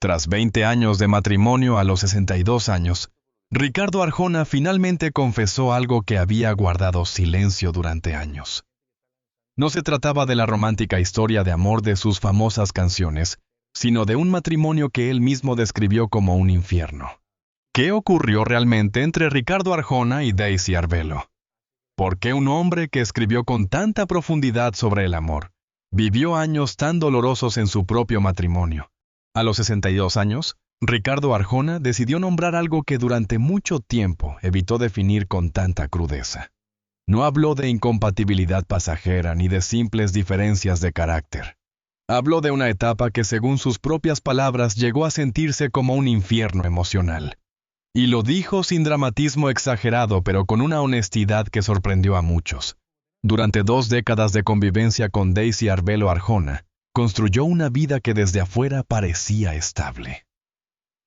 Tras 20 años de matrimonio a los 62 años, Ricardo Arjona finalmente confesó algo que había guardado silencio durante años. No se trataba de la romántica historia de amor de sus famosas canciones, sino de un matrimonio que él mismo describió como un infierno. ¿Qué ocurrió realmente entre Ricardo Arjona y Daisy Arbelo? ¿Por qué un hombre que escribió con tanta profundidad sobre el amor vivió años tan dolorosos en su propio matrimonio? A los 62 años, Ricardo Arjona decidió nombrar algo que durante mucho tiempo evitó definir con tanta crudeza. No habló de incompatibilidad pasajera ni de simples diferencias de carácter. Habló de una etapa que, según sus propias palabras, llegó a sentirse como un infierno emocional. Y lo dijo sin dramatismo exagerado, pero con una honestidad que sorprendió a muchos. Durante 2 décadas de convivencia con Daisy Arbelo Arjona, construyó una vida que desde afuera parecía estable.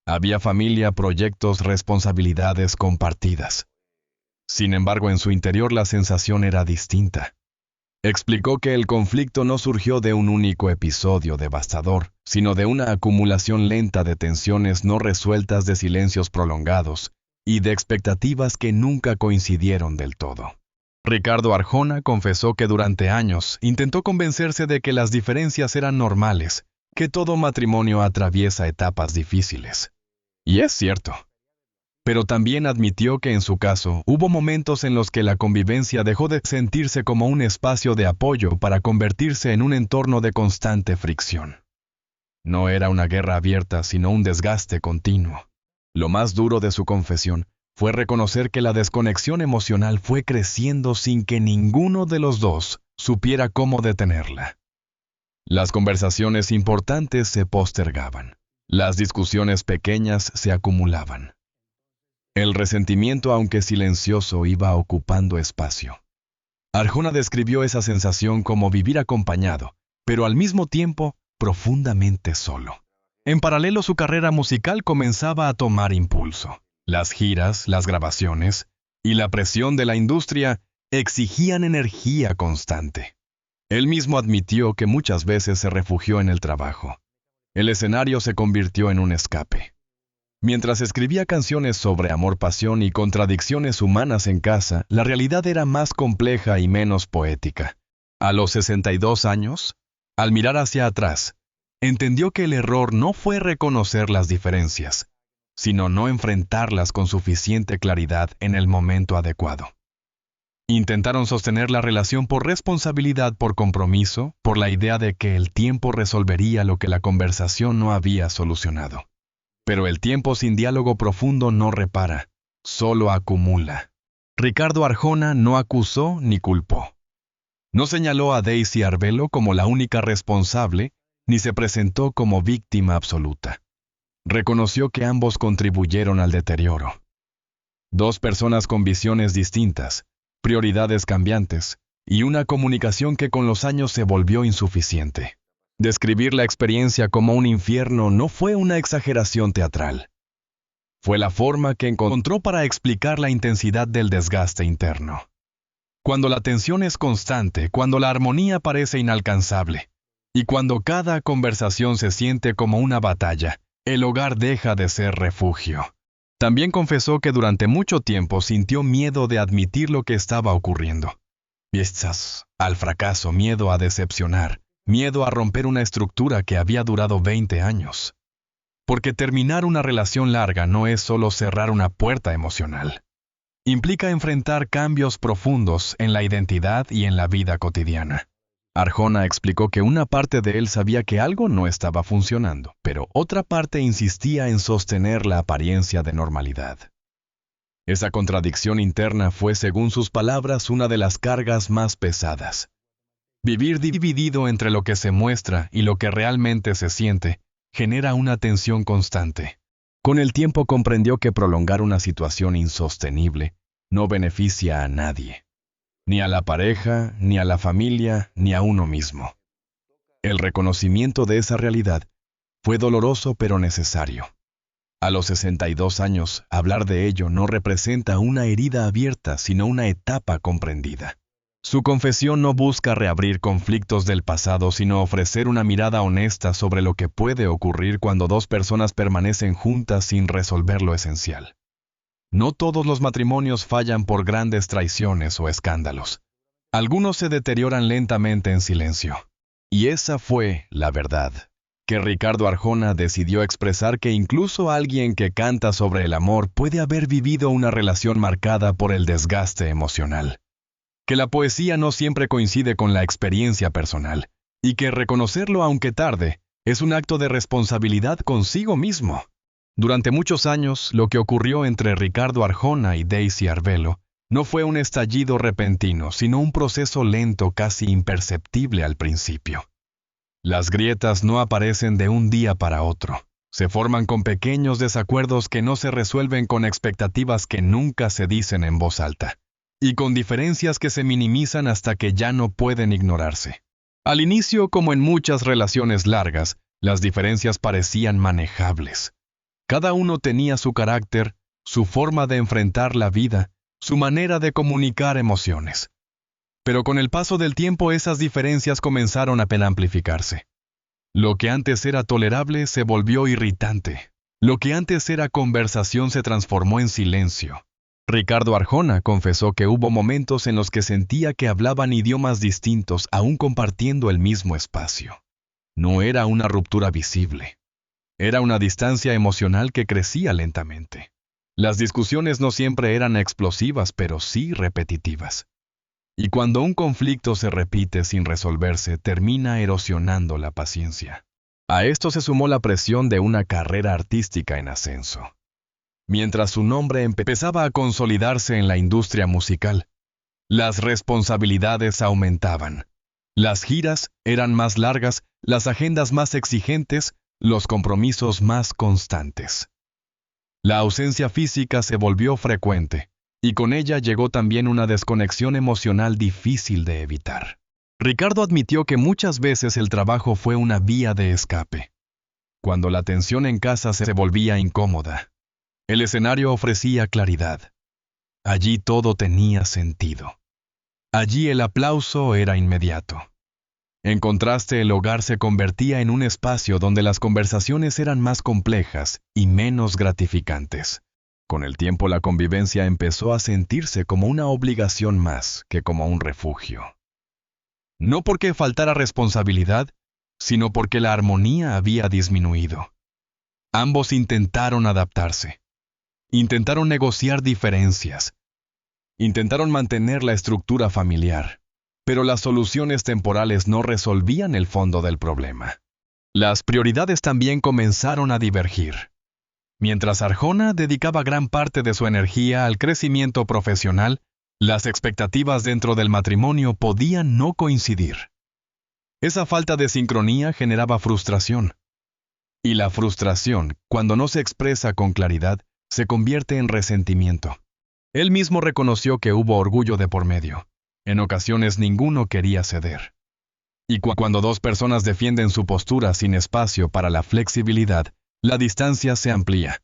Había familia, proyectos, responsabilidades compartidas. Sin embargo, en su interior la sensación era distinta. Explicó que el conflicto no surgió de un único episodio devastador, sino de una acumulación lenta de tensiones no resueltas, de silencios prolongados y de expectativas que nunca coincidieron del todo. Ricardo Arjona confesó que durante años intentó convencerse de que las diferencias eran normales, que todo matrimonio atraviesa etapas difíciles. Y es cierto. Pero también admitió que en su caso hubo momentos en los que la convivencia dejó de sentirse como un espacio de apoyo para convertirse en un entorno de constante fricción. No era una guerra abierta, sino un desgaste continuo. Lo más duro de su confesión fue reconocer que la desconexión emocional fue creciendo sin que ninguno de los dos supiera cómo detenerla. Las conversaciones importantes se postergaban. Las discusiones pequeñas se acumulaban. El resentimiento, aunque silencioso, iba ocupando espacio. Arjona describió esa sensación como vivir acompañado, pero al mismo tiempo profundamente solo. En paralelo, su carrera musical comenzaba a tomar impulso. Las giras, las grabaciones y la presión de la industria exigían energía constante. Él mismo admitió que muchas veces se refugió en el trabajo. El escenario se convirtió en un escape. Mientras escribía canciones sobre amor, pasión y contradicciones humanas en casa, la realidad era más compleja y menos poética. A los 62 años, al mirar hacia atrás, entendió que el error no fue reconocer las diferencias, sino no enfrentarlas con suficiente claridad en el momento adecuado. Intentaron sostener la relación por responsabilidad, por compromiso, por la idea de que el tiempo resolvería lo que la conversación no había solucionado. Pero el tiempo sin diálogo profundo no repara, solo acumula. Ricardo Arjona no acusó ni culpó. No señaló a Daisy Arbelo como la única responsable, ni se presentó como víctima absoluta. Reconoció que ambos contribuyeron al deterioro. 2 personas con visiones distintas, prioridades cambiantes, y una comunicación que con los años se volvió insuficiente. Describir la experiencia como un infierno no fue una exageración teatral. Fue la forma que encontró para explicar la intensidad del desgaste interno. Cuando la tensión es constante, cuando la armonía parece inalcanzable, y cuando cada conversación se siente como una batalla, el hogar deja de ser refugio. También confesó que durante mucho tiempo sintió miedo de admitir lo que estaba ocurriendo. Miedo al fracaso, miedo a decepcionar. Miedo a romper una estructura que había durado 20 años. Porque terminar una relación larga no es solo cerrar una puerta emocional. Implica enfrentar cambios profundos en la identidad y en la vida cotidiana. Arjona explicó que una parte de él sabía que algo no estaba funcionando, pero otra parte insistía en sostener la apariencia de normalidad. Esa contradicción interna fue, según sus palabras, una de las cargas más pesadas. Vivir dividido entre lo que se muestra y lo que realmente se siente genera una tensión constante. Con el tiempo comprendió que prolongar una situación insostenible no beneficia a nadie, ni a la pareja, ni a la familia, ni a uno mismo. El reconocimiento de esa realidad fue doloroso pero necesario. A los 62 años, hablar de ello no representa una herida abierta, sino una etapa comprendida. Su confesión no busca reabrir conflictos del pasado, sino ofrecer una mirada honesta sobre lo que puede ocurrir cuando dos personas permanecen juntas sin resolver lo esencial. No todos los matrimonios fallan por grandes traiciones o escándalos. Algunos se deterioran lentamente en silencio. Y esa fue la verdad, que Ricardo Arjona decidió expresar, que incluso alguien que canta sobre el amor puede haber vivido una relación marcada por el desgaste emocional. Que la poesía no siempre coincide con la experiencia personal, y que reconocerlo, aunque tarde, es un acto de responsabilidad consigo mismo. Durante muchos años, lo que ocurrió entre Ricardo Arjona y Daisy Arbelo no fue un estallido repentino, sino un proceso lento, casi imperceptible al principio. Las grietas no aparecen de un día para otro. Se forman con pequeños desacuerdos que no se resuelven, con expectativas que nunca se dicen en voz alta, y con diferencias que se minimizan hasta que ya no pueden ignorarse. Al inicio, como en muchas relaciones largas, las diferencias parecían manejables. Cada uno tenía su carácter, su forma de enfrentar la vida, su manera de comunicar emociones. Pero con el paso del tiempo esas diferencias comenzaron a amplificarse. Lo que antes era tolerable se volvió irritante. Lo que antes era conversación se transformó en silencio. Ricardo Arjona confesó que hubo momentos en los que sentía que hablaban idiomas distintos, aún compartiendo el mismo espacio. No era una ruptura visible. Era una distancia emocional que crecía lentamente. Las discusiones no siempre eran explosivas, pero sí repetitivas. Y cuando un conflicto se repite sin resolverse, termina erosionando la paciencia. A esto se sumó la presión de una carrera artística en ascenso. Mientras su nombre empezaba a consolidarse en la industria musical, las responsabilidades aumentaban. Las giras eran más largas, las agendas más exigentes, los compromisos más constantes. La ausencia física se volvió frecuente, y con ella llegó también una desconexión emocional difícil de evitar. Ricardo admitió que muchas veces el trabajo fue una vía de escape. Cuando la tensión en casa se volvía incómoda, el escenario ofrecía claridad. Allí todo tenía sentido. Allí el aplauso era inmediato. En contraste, el hogar se convertía en un espacio donde las conversaciones eran más complejas y menos gratificantes. Con el tiempo, la convivencia empezó a sentirse como una obligación más que como un refugio. No porque faltara responsabilidad, sino porque la armonía había disminuido. Ambos intentaron adaptarse. Intentaron negociar diferencias. Intentaron mantener la estructura familiar. Pero las soluciones temporales no resolvían el fondo del problema. Las prioridades también comenzaron a divergir. Mientras Arjona dedicaba gran parte de su energía al crecimiento profesional, las expectativas dentro del matrimonio podían no coincidir. Esa falta de sincronía generaba frustración. Y la frustración, cuando no se expresa con claridad, se convierte en resentimiento. Él mismo reconoció que hubo orgullo de por medio. En ocasiones ninguno quería ceder. Y cuando dos personas defienden su postura sin espacio para la flexibilidad, la distancia se amplía.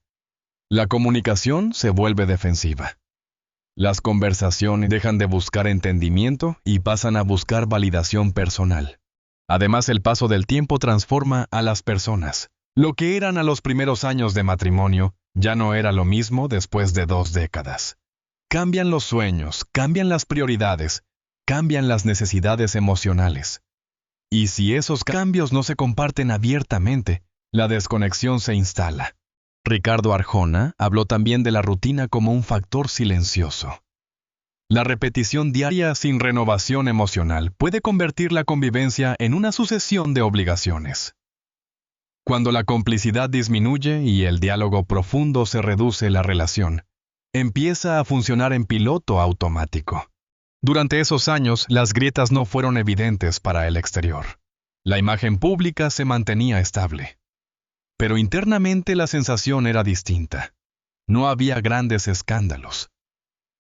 La comunicación se vuelve defensiva. Las conversaciones dejan de buscar entendimiento y pasan a buscar validación personal. Además, el paso del tiempo transforma a las personas. Lo que eran a los primeros años de matrimonio ya no era lo mismo después de 2 décadas. Cambian los sueños, cambian las prioridades, cambian las necesidades emocionales. Y si esos cambios no se comparten abiertamente, la desconexión se instala. Ricardo Arjona habló también de la rutina como un factor silencioso. La repetición diaria sin renovación emocional puede convertir la convivencia en una sucesión de obligaciones. Cuando la complicidad disminuye y el diálogo profundo se reduce, la relación empieza a funcionar en piloto automático. Durante esos años, las grietas no fueron evidentes para el exterior. La imagen pública se mantenía estable. Pero internamente la sensación era distinta. No había grandes escándalos.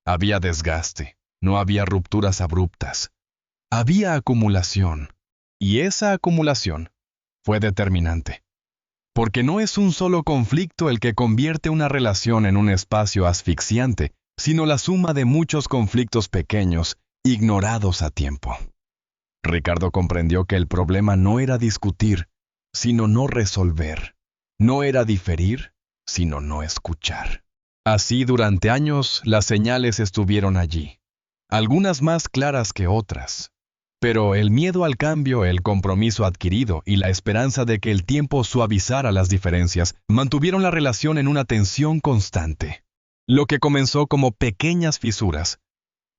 Había desgaste, no había rupturas abruptas. Había acumulación. Y esa acumulación fue determinante. Porque no es un solo conflicto el que convierte una relación en un espacio asfixiante, sino la suma de muchos conflictos pequeños ignorados a tiempo. Ricardo comprendió que el problema no era discutir, sino no resolver. No era diferir, sino no escuchar. Así durante años las señales estuvieron allí, algunas más claras que otras. Pero el miedo al cambio, el compromiso adquirido y la esperanza de que el tiempo suavizara las diferencias mantuvieron la relación en una tensión constante. Lo que comenzó como pequeñas fisuras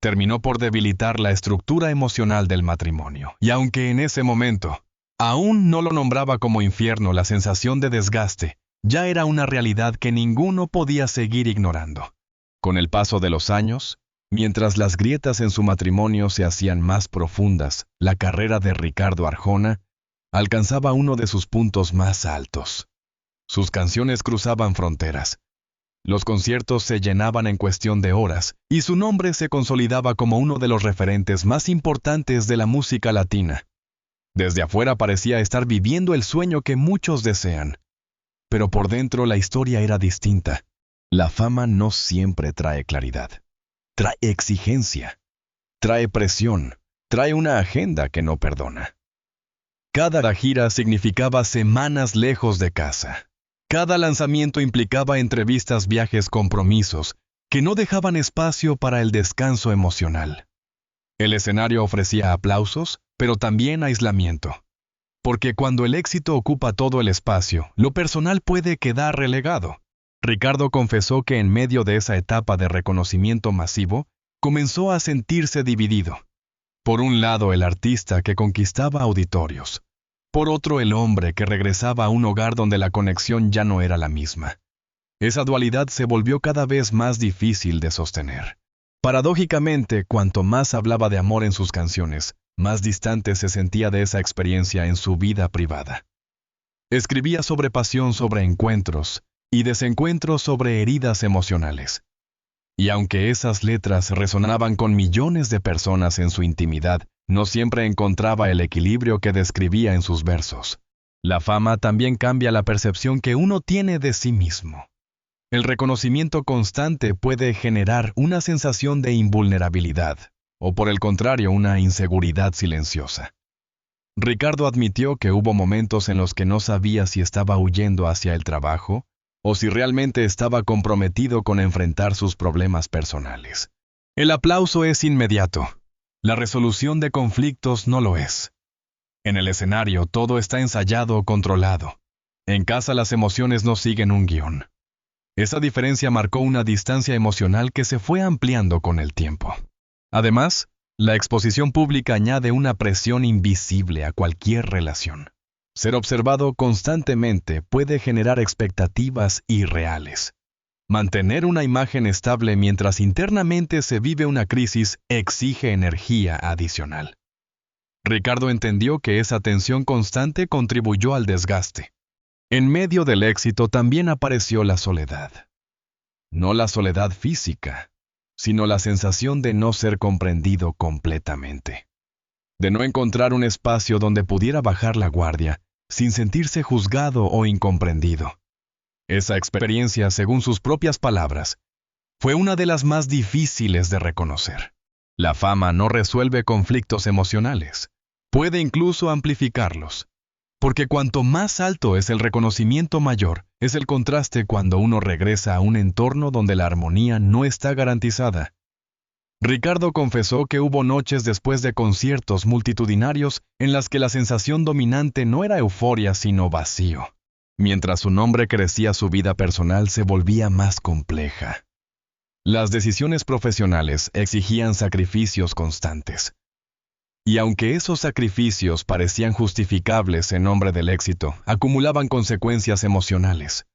terminó por debilitar la estructura emocional del matrimonio. Y aunque en ese momento aún no lo nombraba como infierno, la sensación de desgaste ya era una realidad que ninguno podía seguir ignorando. Con el paso de los años, mientras las grietas en su matrimonio se hacían más profundas, la carrera de Ricardo Arjona alcanzaba uno de sus puntos más altos. Sus canciones cruzaban fronteras. Los conciertos se llenaban en cuestión de horas, y su nombre se consolidaba como uno de los referentes más importantes de la música latina. Desde afuera parecía estar viviendo el sueño que muchos desean. Pero por dentro la historia era distinta. La fama no siempre trae claridad. Trae exigencia, trae presión, trae una agenda que no perdona. Cada gira significaba semanas lejos de casa. Cada lanzamiento implicaba entrevistas, viajes, compromisos, que no dejaban espacio para el descanso emocional. El escenario ofrecía aplausos, pero también aislamiento. Porque cuando el éxito ocupa todo el espacio, lo personal puede quedar relegado. Ricardo confesó que en medio de esa etapa de reconocimiento masivo, comenzó a sentirse dividido. Por un lado, el artista que conquistaba auditorios. Por otro, el hombre que regresaba a un hogar donde la conexión ya no era la misma. Esa dualidad se volvió cada vez más difícil de sostener. Paradójicamente, cuanto más hablaba de amor en sus canciones, más distante se sentía de esa experiencia en su vida privada. Escribía sobre pasión, sobre encuentros, y desencuentros, sobre heridas emocionales. Y aunque esas letras resonaban con millones de personas en su intimidad, no siempre encontraba el equilibrio que describía en sus versos. La fama también cambia la percepción que uno tiene de sí mismo. El reconocimiento constante puede generar una sensación de invulnerabilidad, o por el contrario, una inseguridad silenciosa. Ricardo admitió que hubo momentos en los que no sabía si estaba huyendo hacia el trabajo, o si realmente estaba comprometido con enfrentar sus problemas personales. El aplauso es inmediato. La resolución de conflictos no lo es. En el escenario todo está ensayado o controlado. En casa las emociones no siguen un guión. Esa diferencia marcó una distancia emocional que se fue ampliando con el tiempo. Además, la exposición pública añade una presión invisible a cualquier relación. Ser observado constantemente puede generar expectativas irreales. Mantener una imagen estable mientras internamente se vive una crisis exige energía adicional. Ricardo entendió que esa tensión constante contribuyó al desgaste. En medio del éxito también apareció la soledad. No la soledad física, sino la sensación de no ser comprendido completamente. De no encontrar un espacio donde pudiera bajar la guardia, sin sentirse juzgado o incomprendido. Esa experiencia, según sus propias palabras, fue una de las más difíciles de reconocer. La fama no resuelve conflictos emocionales, puede incluso amplificarlos. Porque cuanto más alto es el reconocimiento, mayor es el contraste cuando uno regresa a un entorno donde la armonía no está garantizada. Ricardo confesó que hubo noches después de conciertos multitudinarios en las que la sensación dominante no era euforia sino vacío. Mientras su nombre crecía, su vida personal se volvía más compleja. Las decisiones profesionales exigían sacrificios constantes. Y aunque esos sacrificios parecían justificables en nombre del éxito, acumulaban consecuencias emocionales.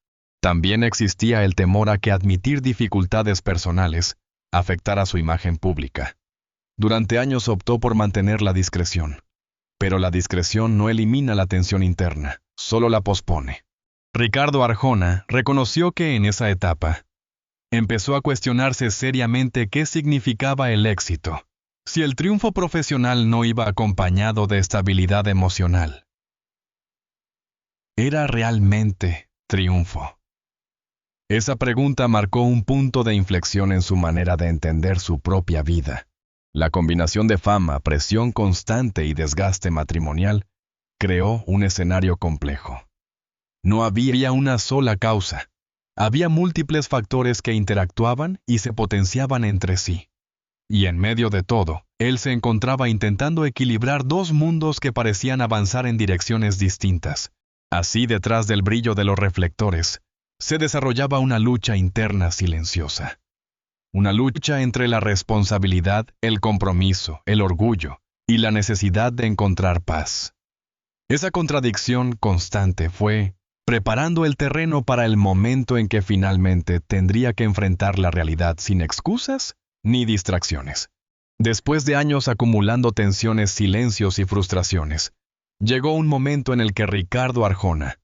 También existía el temor a que admitir dificultades personales afectara su imagen pública. Durante años optó por mantener la discreción. Pero la discreción no elimina la tensión interna, solo la pospone. Ricardo Arjona reconoció que en esa etapa empezó a cuestionarse seriamente qué significaba el éxito, si el triunfo profesional no iba acompañado de estabilidad emocional. ¿Era realmente triunfo? Esa pregunta marcó un punto de inflexión en su manera de entender su propia vida. La combinación de fama, presión constante y desgaste matrimonial creó un escenario complejo. No había una sola causa. Había múltiples factores que interactuaban y se potenciaban entre sí. Y en medio de todo, él se encontraba intentando equilibrar dos mundos que parecían avanzar en direcciones distintas. Así, detrás del brillo de los reflectores, se desarrollaba una lucha interna silenciosa. Una lucha entre la responsabilidad, el compromiso, el orgullo y la necesidad de encontrar paz. Esa contradicción constante fue preparando el terreno para el momento en que finalmente tendría que enfrentar la realidad sin excusas ni distracciones. Después de años acumulando tensiones, silencios y frustraciones, llegó un momento en el que Ricardo Arjona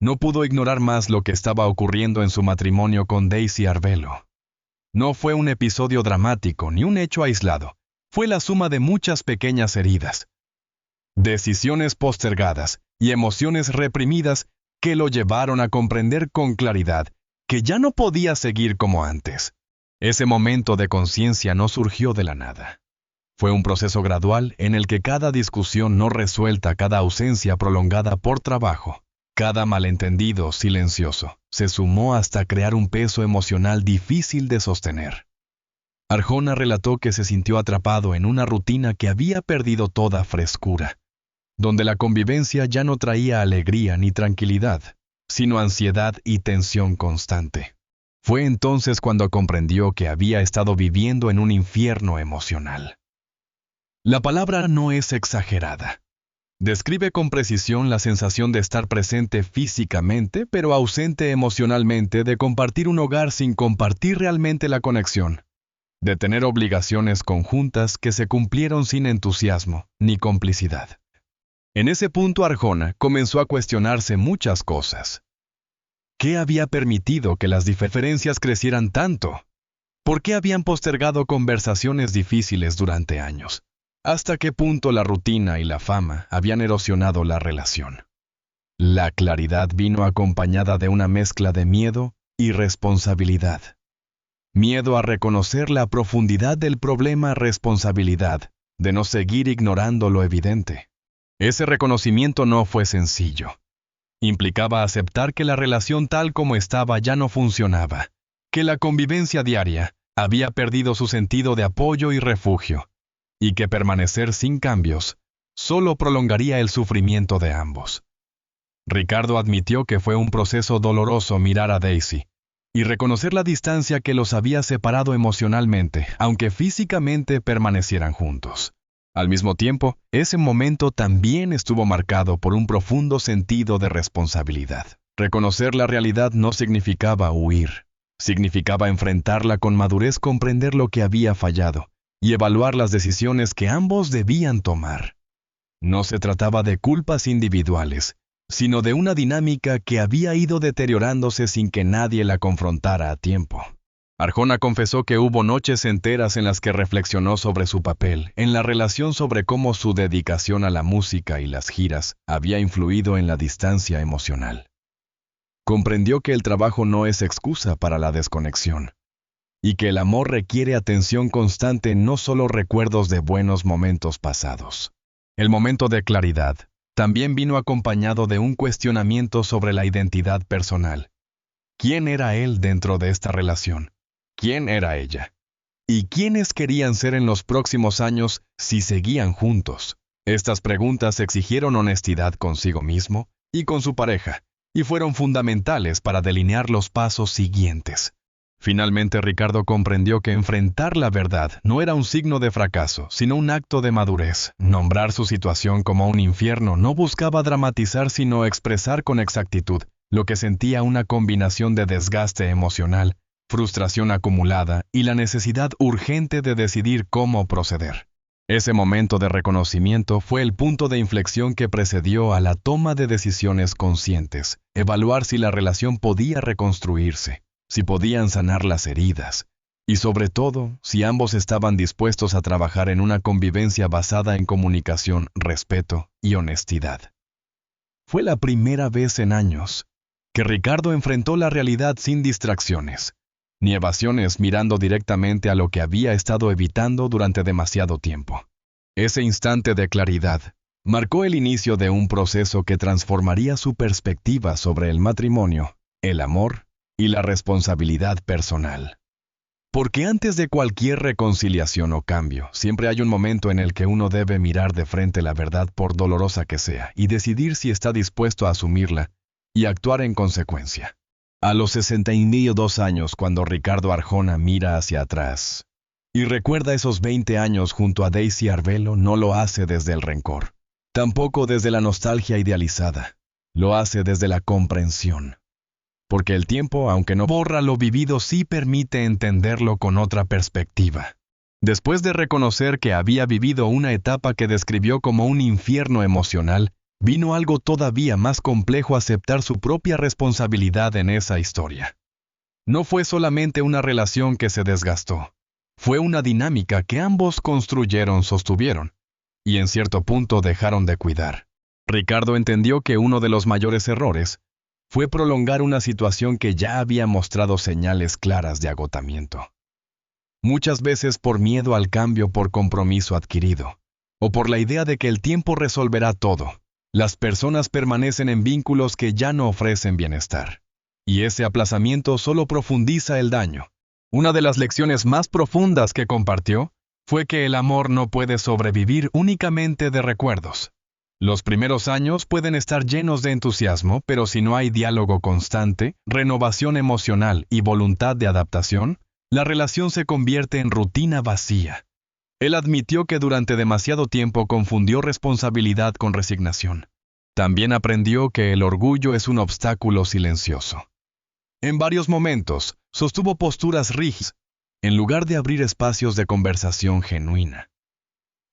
no pudo ignorar más lo que estaba ocurriendo en su matrimonio con Daisy Arbelo. No fue un episodio dramático ni un hecho aislado, fue la suma de muchas pequeñas heridas, decisiones postergadas y emociones reprimidas que lo llevaron a comprender con claridad que ya no podía seguir como antes. Ese momento de conciencia no surgió de la nada. Fue un proceso gradual en el que cada discusión no resuelta, cada ausencia prolongada por trabajo, cada malentendido silencioso, se sumó hasta crear un peso emocional difícil de sostener. Arjona relató que se sintió atrapado en una rutina que había perdido toda frescura, donde la convivencia ya no traía alegría ni tranquilidad, sino ansiedad y tensión constante. Fue entonces cuando comprendió que había estado viviendo en un infierno emocional. La palabra no es exagerada. Describe con precisión la sensación de estar presente físicamente, pero ausente emocionalmente, de compartir un hogar sin compartir realmente la conexión, de tener obligaciones conjuntas que se cumplieron sin entusiasmo ni complicidad. En ese punto Arjona comenzó a cuestionarse muchas cosas. ¿Qué había permitido que las diferencias crecieran tanto? ¿Por qué habían postergado conversaciones difíciles durante años? ¿Hasta qué punto la rutina y la fama habían erosionado la relación? La claridad vino acompañada de una mezcla de miedo y responsabilidad. Miedo a reconocer la profundidad del problema, responsabilidad de no seguir ignorando lo evidente. Ese reconocimiento no fue sencillo. Implicaba aceptar que la relación tal como estaba ya no funcionaba, que la convivencia diaria había perdido su sentido de apoyo y refugio, y que permanecer sin cambios solo prolongaría el sufrimiento de ambos. Ricardo admitió que fue un proceso doloroso mirar a Daisy y reconocer la distancia que los había separado emocionalmente, aunque físicamente permanecieran juntos. Al mismo tiempo, ese momento también estuvo marcado por un profundo sentido de responsabilidad. Reconocer la realidad no significaba huir, significaba enfrentarla con madurez, comprender lo que había fallado y evaluar las decisiones que ambos debían tomar. No se trataba de culpas individuales, sino de una dinámica que había ido deteriorándose sin que nadie la confrontara a tiempo. Arjona confesó que hubo noches enteras en las que reflexionó sobre su papel en la relación, sobre cómo su dedicación a la música y las giras había influido en la distancia emocional. Comprendió que el trabajo no es excusa para la desconexión, y que el amor requiere atención constante, no solo recuerdos de buenos momentos pasados. El momento de claridad también vino acompañado de un cuestionamiento sobre la identidad personal. ¿Quién era él dentro de esta relación? ¿Quién era ella? ¿Y quiénes querían ser en los próximos años si seguían juntos? Estas preguntas exigieron honestidad consigo mismo y con su pareja, y fueron fundamentales para delinear los pasos siguientes. Finalmente, Ricardo comprendió que enfrentar la verdad no era un signo de fracaso, sino un acto de madurez. Nombrar su situación como un infierno no buscaba dramatizar, sino expresar con exactitud lo que sentía: una combinación de desgaste emocional, frustración acumulada y la necesidad urgente de decidir cómo proceder. Ese momento de reconocimiento fue el punto de inflexión que precedió a la toma de decisiones conscientes, evaluar si la relación podía reconstruirse, si podían sanar las heridas, y sobre todo, si ambos estaban dispuestos a trabajar en una convivencia basada en comunicación, respeto y honestidad. Fue la primera vez en años que Ricardo enfrentó la realidad sin distracciones, ni evasiones mirando directamente a lo que había estado evitando durante demasiado tiempo. Ese instante de claridad marcó el inicio de un proceso que transformaría su perspectiva sobre el matrimonio, el amor y la responsabilidad personal. Porque antes de cualquier reconciliación o cambio, siempre hay un momento en el que uno debe mirar de frente la verdad por dolorosa que sea y decidir si está dispuesto a asumirla y actuar en consecuencia. A los 62 años, cuando Ricardo Arjona mira hacia atrás y recuerda esos 20 años junto a Daisy Arbelo, no lo hace desde el rencor, tampoco desde la nostalgia idealizada, lo hace desde la comprensión. Porque el tiempo, aunque no borra lo vivido, sí permite entenderlo con otra perspectiva. Después de reconocer que había vivido una etapa que describió como un infierno emocional, vino algo todavía más complejo: aceptar su propia responsabilidad en esa historia. No fue solamente una relación que se desgastó, fue una dinámica que ambos construyeron, sostuvieron, y en cierto punto dejaron de cuidar. Ricardo entendió que uno de los mayores errores fue prolongar una situación que ya había mostrado señales claras de agotamiento. Muchas veces por miedo al cambio, por compromiso adquirido, o por la idea de que el tiempo resolverá todo, las personas permanecen en vínculos que ya no ofrecen bienestar. Y ese aplazamiento solo profundiza el daño. Una de las lecciones más profundas que compartió fue que el amor no puede sobrevivir únicamente de recuerdos. Los primeros años pueden estar llenos de entusiasmo, pero si no hay diálogo constante, renovación emocional y voluntad de adaptación, la relación se convierte en rutina vacía. Él admitió que durante demasiado tiempo confundió responsabilidad con resignación. También aprendió que el orgullo es un obstáculo silencioso. En varios momentos, sostuvo posturas rígidas, en lugar de abrir espacios de conversación genuina.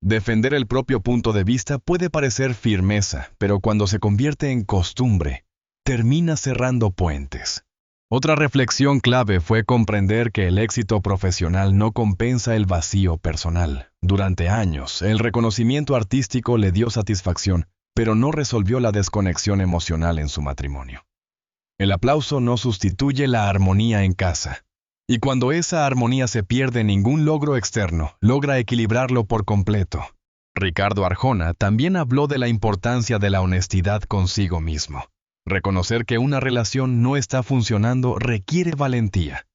Defender el propio punto de vista puede parecer firmeza, pero cuando se convierte en costumbre, termina cerrando puentes. Otra reflexión clave fue comprender que el éxito profesional no compensa el vacío personal. Durante años, el reconocimiento artístico le dio satisfacción, pero no resolvió la desconexión emocional en su matrimonio. El aplauso no sustituye la armonía en casa. Y cuando esa armonía se pierde, ningún logro externo logra equilibrarlo por completo. Ricardo Arjona también habló de la importancia de la honestidad consigo mismo. Reconocer que una relación no está funcionando requiere valentía.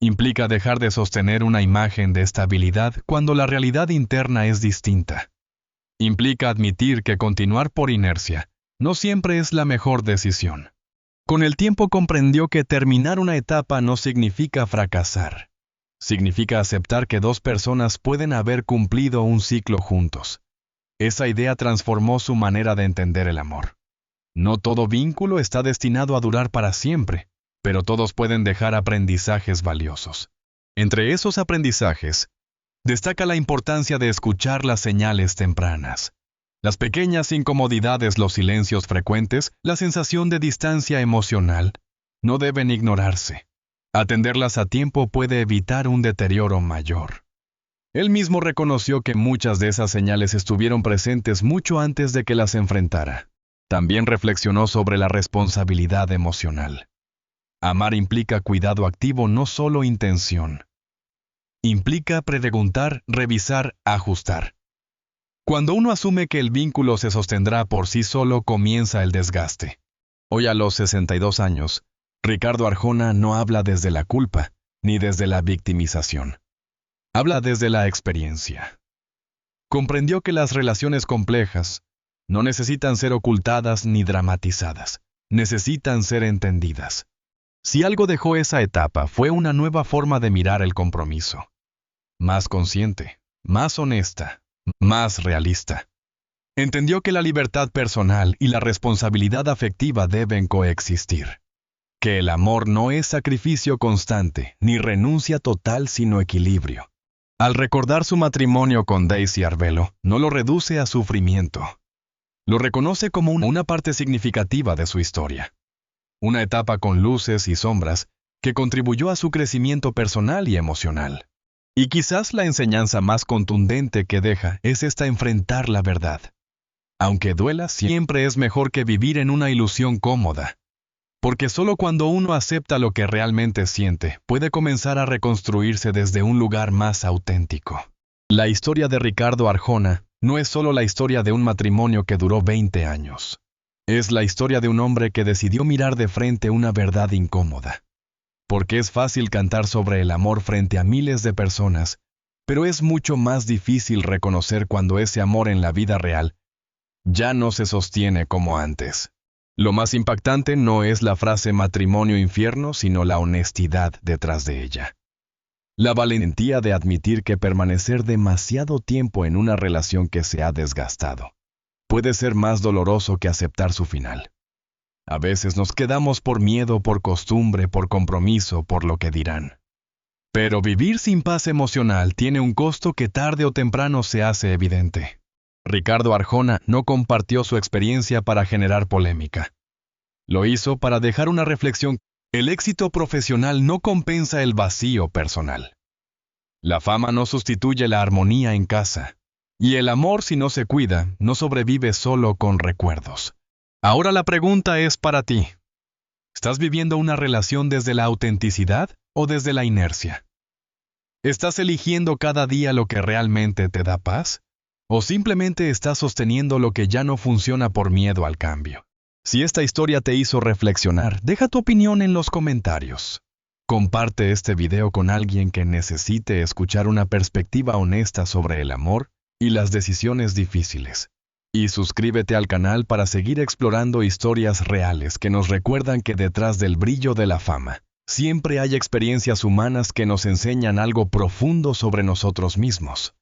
Implica dejar de sostener una imagen de estabilidad cuando la realidad interna es distinta. Implica admitir que continuar por inercia no siempre es la mejor decisión. Con el tiempo comprendió que terminar una etapa no significa fracasar. Significa aceptar que dos personas pueden haber cumplido un ciclo juntos. Esa idea transformó su manera de entender el amor. No todo vínculo está destinado a durar para siempre, pero todos pueden dejar aprendizajes valiosos. Entre esos aprendizajes, destaca la importancia de escuchar las señales tempranas. Las pequeñas incomodidades, los silencios frecuentes, la sensación de distancia emocional, no deben ignorarse. Atenderlas a tiempo puede evitar un deterioro mayor. Él mismo reconoció que muchas de esas señales estuvieron presentes mucho antes de que las enfrentara. También reflexionó sobre la responsabilidad emocional. Amar implica cuidado activo, no solo intención. Implica preguntar, revisar, ajustar. Cuando uno asume que el vínculo se sostendrá por sí solo, comienza el desgaste. Hoy, a los 62 años, Ricardo Arjona no habla desde la culpa, ni desde la victimización. Habla desde la experiencia. Comprendió que las relaciones complejas no necesitan ser ocultadas ni dramatizadas, necesitan ser entendidas. Si algo dejó esa etapa, fue una nueva forma de mirar el compromiso. Más consciente, más honesta, más realista. Entendió que la libertad personal y la responsabilidad afectiva deben coexistir. Que el amor no es sacrificio constante, ni renuncia total, sino equilibrio. Al recordar su matrimonio con Daisy Arbelo, no lo reduce a sufrimiento. Lo reconoce como una parte significativa de su historia. Una etapa con luces y sombras que contribuyó a su crecimiento personal y emocional. Y quizás la enseñanza más contundente que deja es esta: enfrentar la verdad. Aunque duela, siempre es mejor que vivir en una ilusión cómoda. Porque solo cuando uno acepta lo que realmente siente, puede comenzar a reconstruirse desde un lugar más auténtico. La historia de Ricardo Arjona no es solo la historia de un matrimonio que duró 20 años. Es la historia de un hombre que decidió mirar de frente una verdad incómoda. Porque es fácil cantar sobre el amor frente a miles de personas, pero es mucho más difícil reconocer cuando ese amor en la vida real ya no se sostiene como antes. Lo más impactante no es la frase matrimonio-infierno, sino la honestidad detrás de ella. La valentía de admitir que permanecer demasiado tiempo en una relación que se ha desgastado puede ser más doloroso que aceptar su final. A veces nos quedamos por miedo, por costumbre, por compromiso, por lo que dirán. Pero vivir sin paz emocional tiene un costo que tarde o temprano se hace evidente. Ricardo Arjona no compartió su experiencia para generar polémica. Lo hizo para dejar una reflexión. El éxito profesional no compensa el vacío personal. La fama no sustituye la armonía en casa. Y el amor, si no se cuida, no sobrevive solo con recuerdos. Ahora la pregunta es para ti. ¿Estás viviendo una relación desde la autenticidad o desde la inercia? ¿Estás eligiendo cada día lo que realmente te da paz? ¿O simplemente estás sosteniendo lo que ya no funciona por miedo al cambio? Si esta historia te hizo reflexionar, deja tu opinión en los comentarios. Comparte este video con alguien que necesite escuchar una perspectiva honesta sobre el amor y las decisiones difíciles. Y suscríbete al canal para seguir explorando historias reales que nos recuerdan que detrás del brillo de la fama, siempre hay experiencias humanas que nos enseñan algo profundo sobre nosotros mismos.